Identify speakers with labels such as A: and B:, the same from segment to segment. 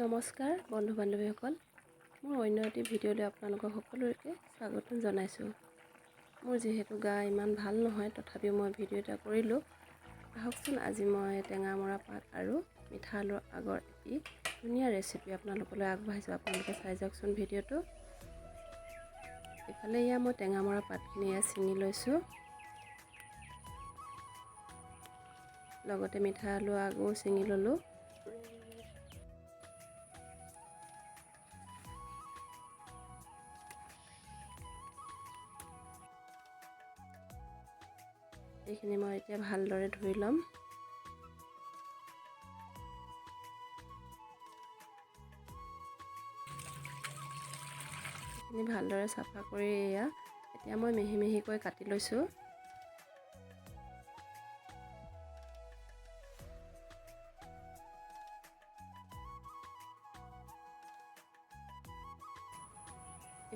A: নমস্কাৰ বন্ধু বান্ধৱীসকল, মোৰ অন্য এটি ভিডিঅ'লৈ আপোনালোকক সকলোকে স্বাগতম জনাইছোঁ। মোৰ যিহেতু গা ইমান ভাল নহয়, তথাপিও মই ভিডিঅ' এটা কৰিলোঁ। আহকচোন, আজি মই টেঙা মৰা পাত আৰু মিঠা আলুৰ আগৰ এটি ধুনীয়া ৰেচিপি আপোনালোকলৈ আগবঢ়াইছোঁ। আপোনালোকে চাই যাওকচোন ভিডিঅ'টো। ইফালে মই টেঙা মৰা পাতখিনি ছিঙি লৈছোঁ, লগতে মিঠা আলু আগো ছিঙি ল'লোঁ। এইখিনি মই এতিয়া ভালদৰে ধুই ল'ম। এইখিনি ভালদৰে চাফা কৰি এতিয়া মই মিহি মিহিকৈ কাটি লৈছোঁ।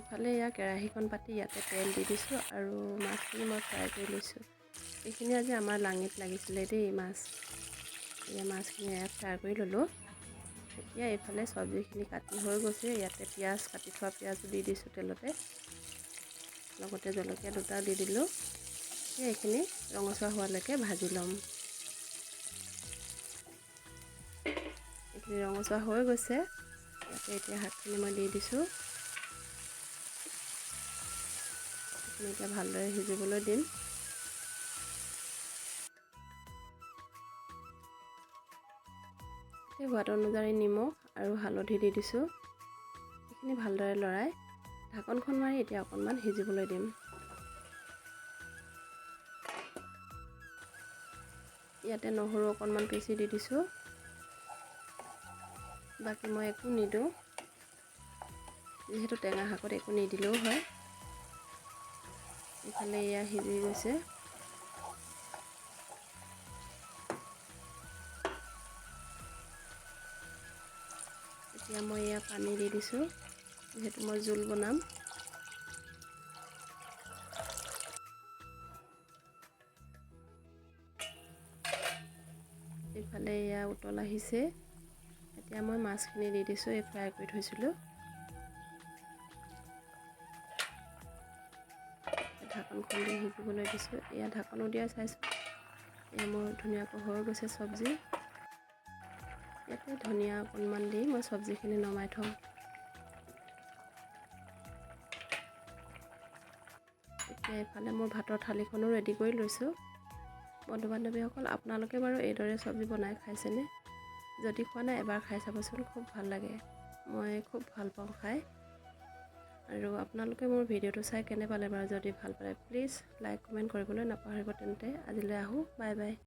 A: ইফালে কেৰাহীখন পাতি ইয়াতে তেল দি দিছোঁ আৰু মাছখিনি মই ফ্ৰাই কৰি লৈছোঁ। এইখিনি আজি আমাৰ লাঙিত লাগিছিলে দেই মাছ। মাছখিনি ফ্ৰাই কৰি ল'লোঁ। এতিয়া এইফালে চব্জিখিনি কাটি হৈ গৈছে। ইয়াতে পিঁয়াজ, কাটি থোৱা পিঁয়াজো দি দিছোঁ তেলতে, লগতে জলকীয়া দুটা দি দিলোঁ। এইখিনি ৰঙচুৱা হোৱালৈকে ভাজি ল'ম। এইখিনি ৰঙচুৱা হৈ গৈছে। ইয়াতে এতিয়া শাকখিনি মই দি দিছোঁ। এতিয়া ভালদৰে সিজিবলৈ দিম। সোৱাদ অনুযায়ী নিমখ আৰু হালধি দি দিছোঁ। এইখিনি ভালদৰে লৰাই ঢাকনখন মাৰি এতিয়া অকণমান সিজিবলৈ দিম। ইয়াতে নহৰু অকণমান পিচি দি দিছোঁ। বাকী মই একো নিদিওঁ, যিহেতু টেঙা শাকত একো নিদিলেও হয়। ইফালে সিজি গৈছে। এতিয়া মই পানী দি দিছোঁ, যিহেতু মই জোল বনাম। ইফালে উতল আহিছে। এতিয়া মই মাছখিনি দি দিছোঁ, ফ্ৰাই কৰি থৈছিলোঁ। ঢাকনখন দি সিজিবলৈ দিছোঁ। ঢাকনো দিয়া চাইছোঁ। মোৰ ধুনীয়াকৈ হৈ গৈছে চব্জি। ইয়াতে ধনিয়া অকণমান দি মই চব্জিখিনি নমাই থওঁ। এতিয়া এইফালে মোৰ ভাতৰ থালিখনো ৰেডি কৰি লৈছোঁ। বন্ধু বান্ধৱীসকল, আপোনালোকে বাৰু এইদৰে চব্জি বনাই খাইছেনে? যদি খোৱা নাই, এবাৰ খাই চাবচোন, খুব ভাল লাগে। মই খুব ভাল পাওঁ খাই। আৰু আপোনালোকে মোৰ ভিডিঅ'টো চাই কেনে পালে বাৰু? যদি ভাল পালে প্লিজ লাইক কমেণ্ট কৰিবলৈ নাপাহৰিব। তেন্তে আজিলৈ আহোঁ, বাই বাই।